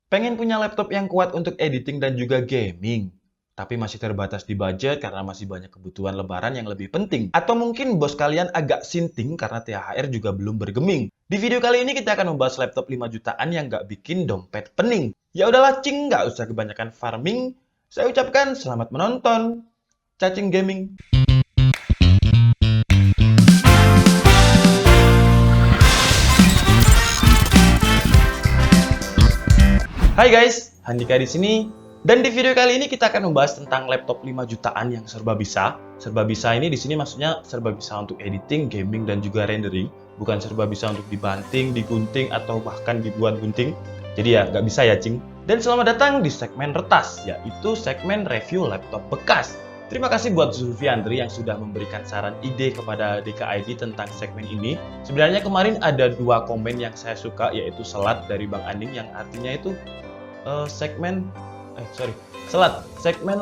Pengen punya laptop yang kuat untuk editing dan juga gaming, tapi masih terbatas di budget karena masih banyak kebutuhan lebaran yang lebih penting. Atau mungkin bos kalian agak sinting karena THR juga belum bergeming. Di video kali ini kita akan membahas laptop 5 jutaan yang nggak bikin dompet pening. Ya udahlah cing, nggak usah kebanyakan farming. Saya ucapkan selamat menonton. Cacing gaming. Hai guys, Handika di sini. Dan di video kali ini kita akan membahas tentang laptop 5 jutaan yang serba bisa. Serba bisa ini di sini maksudnya serba bisa untuk editing, gaming, dan juga rendering. Bukan serba bisa untuk dibanting, digunting, atau bahkan dibuat gunting. Jadi ya, nggak bisa ya, cing. Dan selamat datang di segmen retas, yaitu segmen review laptop bekas. Terima kasih buat Zulfiandri yang sudah memberikan saran ide kepada DKID tentang segmen ini. Sebenarnya kemarin ada 2 komen yang saya suka, yaitu selat dari Bang Aning yang artinya itu segmen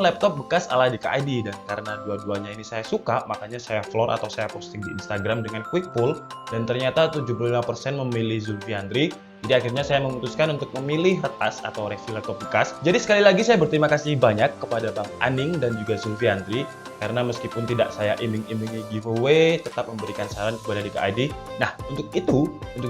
laptop bekas ala DKID, dan karena dua-duanya ini saya suka, makanya saya floor atau saya posting di Instagram dengan quick poll, dan ternyata 75% memilih Zulfiandri. Jadi akhirnya saya memutuskan untuk memilih retas atau review laptop bekas. Jadi sekali lagi saya berterima kasih banyak kepada Bang Aning dan juga Zulfiandri, karena meskipun tidak saya iming-imingi giveaway, tetap memberikan saran kepada DKID. Nah, untuk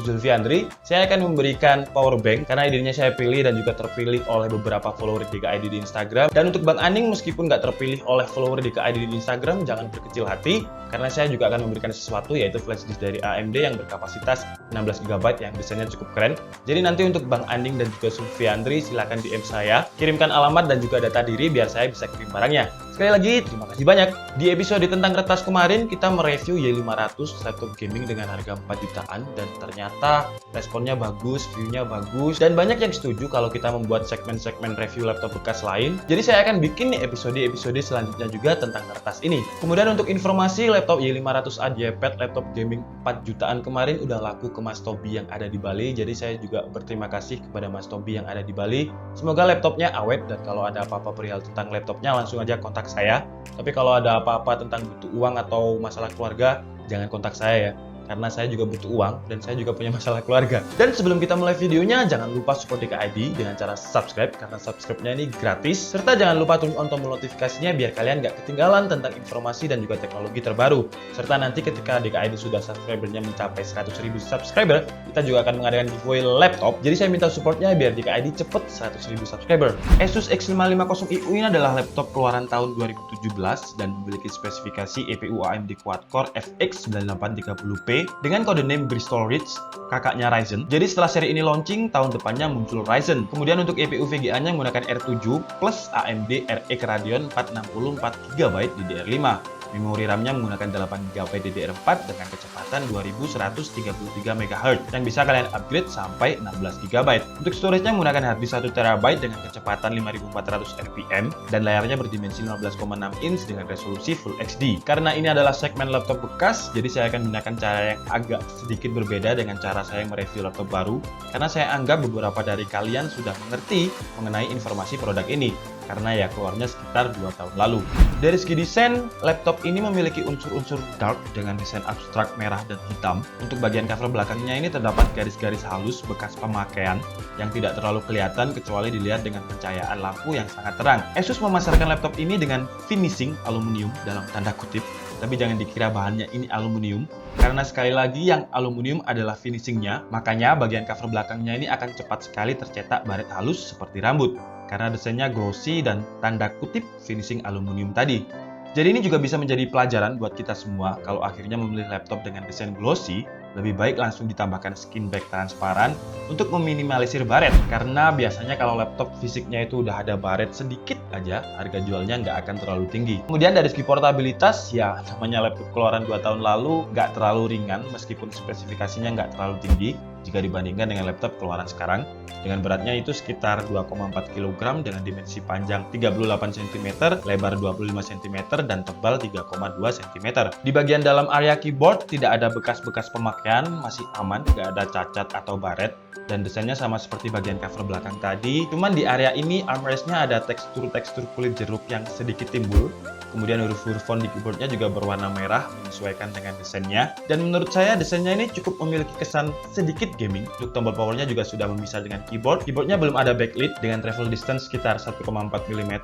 Zulfiandri, saya akan memberikan power bank karena idenya saya pilih dan juga terpilih oleh beberapa follower DKID di Instagram. Dan untuk Bang Aning, meskipun nggak terpilih oleh follower DKID di Instagram, jangan berkecil hati, karena saya juga akan memberikan sesuatu, yaitu flash disk dari AMD yang berkapasitas 16 GB yang desainnya cukup keren. Jadi nanti untuk Bang Aning dan juga Zulfiandri, silahkan DM saya, kirimkan alamat dan juga data diri biar saya bisa kirim barangnya. Sekali lagi, terima kasih banyak. Di episode tentang retas kemarin, kita mereview Y500 laptop gaming dengan harga 4 jutaan, dan ternyata responnya bagus, view-nya bagus, dan banyak yang setuju kalau kita membuat segmen-segmen review laptop bekas lain. Jadi saya akan bikin episode-episode selanjutnya juga tentang retas ini. Kemudian untuk informasi, laptop Y500A Diapad laptop gaming 4 jutaan kemarin udah laku ke Mas Tobi yang ada di Bali. Jadi saya juga berterima kasih kepada Mas Tobi yang ada di Bali. Semoga laptopnya awet, dan kalau ada apa-apa perihal tentang laptopnya langsung aja kontak saya. Tapi kalau ada apa-apa tentang butuh uang atau masalah keluarga, jangan kontak saya ya. Karena saya juga butuh uang dan saya juga punya masalah keluarga. Dan sebelum kita mulai videonya, jangan lupa support DKID dengan cara subscribe, karena subscribe-nya ini gratis. Serta jangan lupa turn on tombol notifikasinya biar kalian nggak ketinggalan tentang informasi dan juga teknologi terbaru. Serta nanti ketika DKID sudah subscribernya mencapai 100.000 subscriber, kita juga akan mengadakan giveaway laptop. Jadi saya minta supportnya biar DKID cepet 100.000 subscriber. Asus X550IU ini adalah laptop keluaran tahun 2017 dan memiliki spesifikasi EPU AMD Quad-Core FX 9830P dengan kode name Bristol Ridge, kakaknya Ryzen. Jadi setelah seri ini launching, tahun depannya muncul Ryzen. Kemudian untuk EPU VGA-nya menggunakan R7 plus AMD RX Radeon 460 4GB DDR5. Memori RAM-nya menggunakan 8GB DDR4 dengan kecepatan 2133 MHz yang bisa kalian upgrade sampai 16GB. Untuk storage-nya menggunakan harddisk 1TB dengan kecepatan 5400 rpm dan layarnya berdimensi 15,6 inch dengan resolusi Full HD. Karena ini adalah segmen laptop bekas, jadi saya akan menggunakan cara yang agak sedikit berbeda dengan cara saya mereview laptop baru, karena saya anggap beberapa dari kalian sudah mengerti mengenai informasi produk ini, karena ya keluarnya sekitar 2 tahun lalu. Dari segi desain, laptop ini memiliki unsur-unsur dark dengan desain abstrak merah dan hitam. Untuk bagian cover belakangnya ini terdapat garis-garis halus bekas pemakaian yang tidak terlalu kelihatan kecuali dilihat dengan pencahayaan lampu yang sangat terang. Asus memasarkan laptop ini dengan finishing aluminium dalam tanda kutip, tapi jangan dikira bahannya ini aluminium, karena sekali lagi yang aluminium adalah finishingnya, makanya bagian cover belakangnya ini akan cepat sekali tercetak baret halus seperti rambut, karena desainnya glossy dan tanda kutip finishing aluminium tadi. Jadi ini juga bisa menjadi pelajaran buat kita semua, kalau akhirnya memilih laptop dengan desain glossy, lebih baik langsung ditambahkan skin back transparan untuk meminimalisir baret, karena biasanya kalau laptop fisiknya itu udah ada baret sedikit aja, harga jualnya nggak akan terlalu tinggi. Kemudian dari segi portabilitas, ya namanya laptop keluaran 2 tahun lalu nggak terlalu ringan meskipun spesifikasinya nggak terlalu tinggi jika dibandingkan dengan laptop keluaran sekarang. Dengan beratnya itu sekitar 2,4 kg dengan dimensi panjang 38 cm, lebar 25 cm, dan tebal 3,2 cm. Di bagian dalam area keyboard tidak ada bekas-bekas pemakaian, masih aman, nggak ada cacat atau baret, dan desainnya sama seperti bagian cover belakang tadi. Cuman di area ini armrestnya ada tekstur-tekstur kulit jeruk yang sedikit timbul. Kemudian huruf-huruf font di keyboardnya juga berwarna merah menyesuaikan dengan desainnya. Dan menurut saya desainnya ini cukup memiliki kesan sedikit gaming. Untuk tombol powernya juga sudah memisah dengan keyboard. Keyboardnya belum ada backlit dengan travel distance sekitar 1,4 mm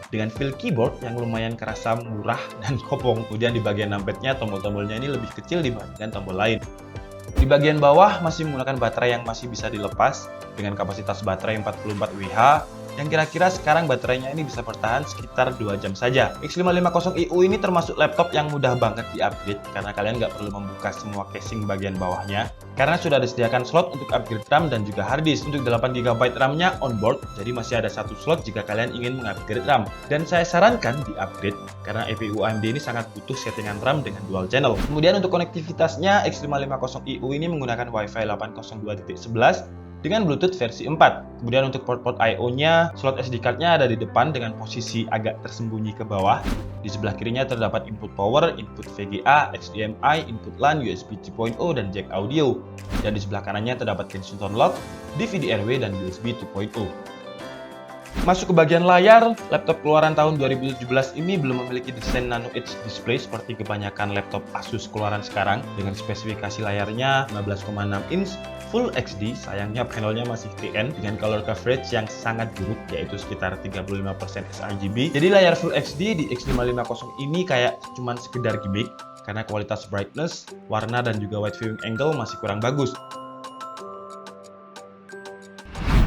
dengan feel keyboard yang lumayan kerasa murah dan kopong. Kemudian di bagian numpadnya tombol-tombolnya ini lebih kecil dibandingkan tombol lain. Di bagian bawah masih menggunakan baterai yang masih bisa dilepas dengan kapasitas baterai 44 Wh yang kira-kira sekarang baterainya ini bisa bertahan sekitar 2 jam saja. X550iU ini termasuk laptop yang mudah banget di-upgrade karena kalian nggak perlu membuka semua casing bagian bawahnya karena sudah disediakan slot untuk upgrade RAM dan juga hard disk. Untuk 8GB RAM-nya onboard, jadi masih ada satu slot jika kalian ingin mengupgrade RAM. Dan saya sarankan di-upgrade karena CPU AMD ini sangat butuh settingan RAM dengan dual channel. Kemudian untuk konektivitasnya, X550iU ini menggunakan Wi-Fi 802.11 dengan Bluetooth versi 4. Kemudian untuk port-port I/O-nya, slot SD card-nya ada di depan dengan posisi agak tersembunyi ke bawah. Di sebelah kirinya terdapat input power, input VGA, HDMI, input LAN, USB 3.0, dan jack audio. Dan di sebelah kanannya terdapat Kensington lock, DVD-RW, dan USB 2.0. Masuk ke bagian layar, laptop keluaran tahun 2017 ini belum memiliki desain Nano Edge display seperti kebanyakan laptop Asus keluaran sekarang dengan spesifikasi layarnya 15,6 inch Full XD. Sayangnya panelnya masih TN dengan color coverage yang sangat buruk yaitu sekitar 35% sRGB. Jadi layar Full XD di X550 ini kayak cuman sekedar gimmick karena kualitas brightness, warna, dan juga wide viewing angle masih kurang bagus.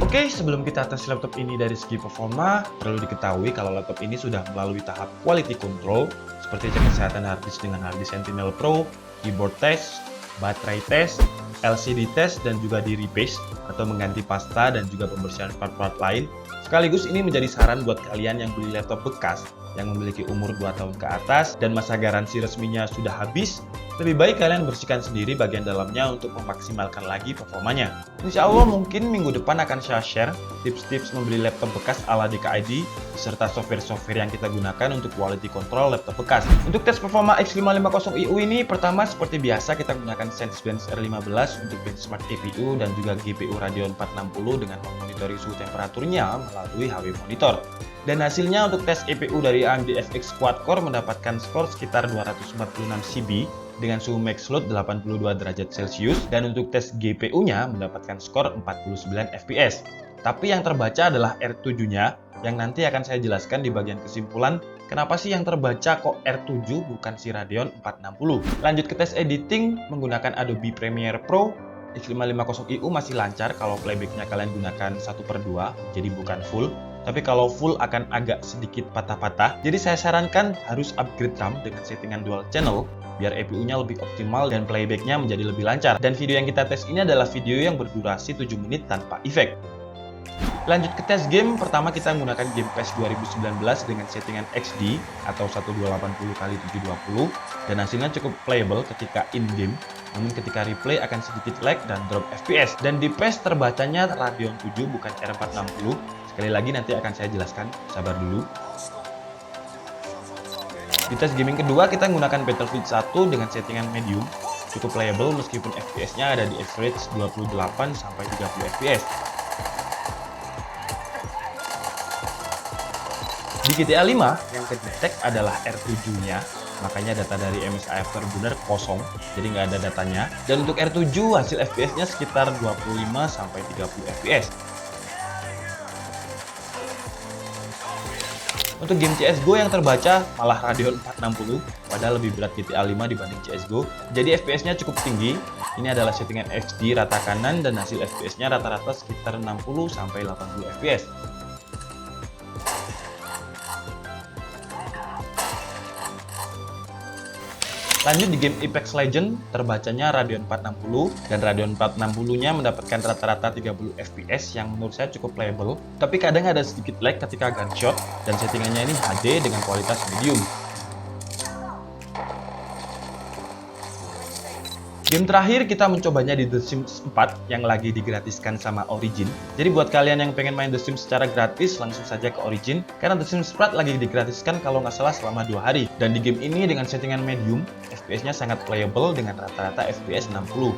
Oke, sebelum kita tes laptop ini dari segi performa, perlu diketahui kalau laptop ini sudah melalui tahap quality control seperti cek kesehatan harddisk dengan harddisk Sentinel Pro, keyboard test, baterai test, LCD test, dan juga di repaste atau mengganti pasta dan juga pembersihan part-part lain. Sekaligus ini menjadi saran buat kalian yang beli laptop bekas yang memiliki umur 2 tahun ke atas dan masa garansi resminya sudah habis. Lebih baik kalian bersihkan sendiri bagian dalamnya untuk memaksimalkan lagi performanya. Insya Allah mungkin minggu depan akan saya share tips-tips membeli laptop bekas ala DKID beserta software-software yang kita gunakan untuk quality control laptop bekas. Untuk tes performa X550iU ini, pertama seperti biasa kita gunakan Sensebench R15 untuk benchmark CPU dan juga GPU Radeon 460 dengan memonitori suhu temperaturnya melalui HW Monitor. Dan hasilnya untuk tes EPU dari AMD FX Quad-Core mendapatkan skor sekitar 246 CB dengan suhu max load 82 derajat Celcius, dan untuk tes GPU-nya mendapatkan skor 49 FPS. Tapi yang terbaca adalah R7-nya yang nanti akan saya jelaskan di bagian kesimpulan kenapa sih yang terbaca kok R7 bukan si Radeon 460. Lanjut ke tes editing menggunakan Adobe Premiere Pro. X550iU masih lancar kalau playbacknya kalian gunakan 1/2, jadi bukan full. Tapi kalau full akan agak sedikit patah-patah. Jadi saya sarankan harus upgrade RAM dengan settingan dual channel biar EPU-nya lebih optimal dan playback-nya menjadi lebih lancar. Dan video yang kita tes ini adalah video yang berdurasi 7 menit tanpa efek. Lanjut ke tes game, pertama kita menggunakan Game Pass 2019 dengan settingan XD atau 1280x720 dan hasilnya cukup playable ketika in-game, namun ketika replay akan sedikit lag dan drop FPS. Dan di PES terbacanya Radeon 7 bukan R460. Sekali lagi nanti akan saya jelaskan, sabar dulu. Di tes gaming kedua kita menggunakan Battlefield 1 dengan settingan medium, cukup playable meskipun FPS-nya ada di average 28-30 FPS. Di GTA 5 yang ke-detect adalah R7-nya, makanya data dari MSI Afterburner kosong, jadi nggak ada datanya. Dan untuk R7 hasil FPS-nya sekitar 25-30 FPS. Untuk game CSGO yang terbaca malah Radeon 460, padahal lebih berat GTA 5 dibanding CSGO. Jadi FPS-nya cukup tinggi. Ini adalah settingan HD rata kanan dan hasil FPS-nya rata-rata sekitar 60-80 FPS. Lanjut di game Apex Legends, terbacanya Radeon 460 dan Radeon 460-nya mendapatkan rata-rata 30 FPS yang menurut saya cukup playable, tapi kadang ada sedikit lag ketika gunshot dan settingannya ini HD dengan kualitas medium. Game terakhir kita mencobanya di The Sims 4 yang lagi digratiskan sama Origin. Jadi buat kalian yang pengen main The Sims secara gratis, langsung saja ke Origin. Karena The Sims 4 lagi digratiskan kalau nggak salah selama 2 hari. Dan di game ini dengan settingan medium, FPS-nya sangat playable dengan rata-rata FPS 60.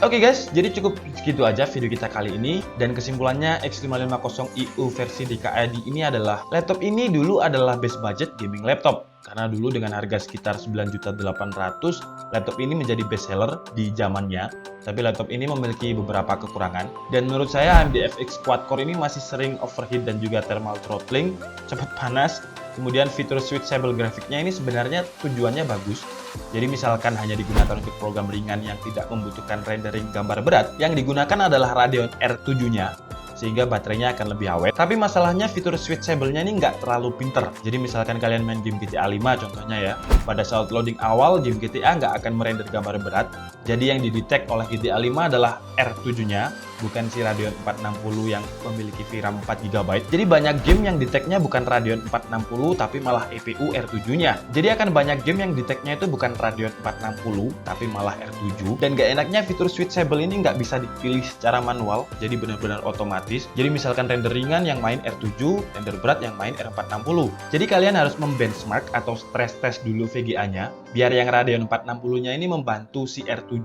Oke guys, jadi cukup segitu aja video kita kali ini. Dan kesimpulannya X550 EU versi DKID ini adalah laptop ini dulu adalah base budget gaming laptop. Karena dulu dengan harga sekitar 9.800.000, laptop ini menjadi best seller di zamannya. Tapi laptop ini memiliki beberapa kekurangan. Dan menurut saya AMD FX quad-core ini masih sering overheat dan juga thermal throttling, cepat panas. Kemudian fitur switchable grafiknya ini sebenarnya tujuannya bagus. Jadi misalkan hanya digunakan untuk program ringan yang tidak membutuhkan rendering gambar berat, yang digunakan adalah Radeon R7-nya, sehingga baterainya akan lebih awet. Tapi masalahnya fitur switchable-nya ini nggak terlalu pinter. Jadi misalkan kalian main game GTA 5 contohnya ya, pada saat loading awal game GTA nggak akan merender gambar berat. Jadi yang didetect oleh GTA 5 adalah R7-nya, bukan si Radeon 460 yang memiliki VRAM 4GB. Jadi banyak game yang detect-nya bukan Radeon 460 tapi malah EPU R7-nya. Jadi akan banyak game yang detect-nya itu bukan Radeon 460 tapi malah R7. Dan gak enaknya fitur switchable ini nggak bisa dipilih secara manual, jadi benar-benar otomatis. Jadi misalkan render ringan yang main R7, render berat yang main R460. Jadi kalian harus membenchmark atau stress test dulu VGA-nya, biar yang Radeon 460-nya ini membantu si R7.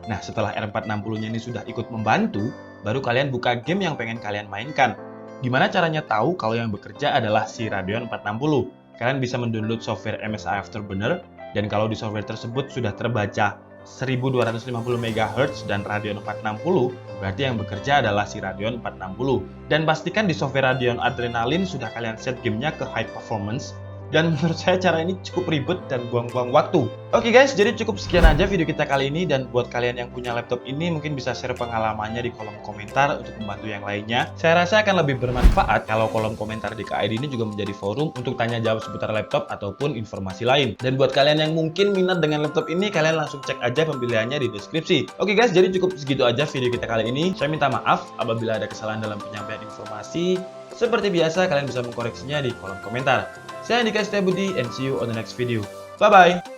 Nah, setelah R460-nya ini sudah ikut membantu, baru kalian buka game yang pengen kalian mainkan. Gimana caranya tahu kalau yang bekerja adalah si Radeon 460? Kalian bisa mendownload software MSI Afterburner, dan kalau di software tersebut sudah terbaca 1250 MHz dan Radeon 460, berarti yang bekerja adalah si Radeon 460. Dan pastikan di software Radeon Adrenalin sudah kalian set gamenya ke high performance. Dan menurut saya cara ini cukup ribet dan buang-buang waktu. Oke guys, jadi cukup sekian aja video kita kali ini. Dan buat kalian yang punya laptop ini, mungkin bisa share pengalamannya di kolom komentar untuk membantu yang lainnya. Saya rasa akan lebih bermanfaat kalau kolom komentar di KID ini juga menjadi forum untuk tanya jawab seputar laptop ataupun informasi lain. Dan buat kalian yang mungkin minat dengan laptop ini, kalian langsung cek aja pembeliannya di deskripsi. Oke guys, jadi cukup segitu aja video kita kali ini. Saya minta maaf apabila ada kesalahan dalam penyampaian informasi. Seperti biasa, kalian bisa mengkoreksinya di kolom komentar. Saya Andika Setiabudi and see you on the next video. Bye-bye!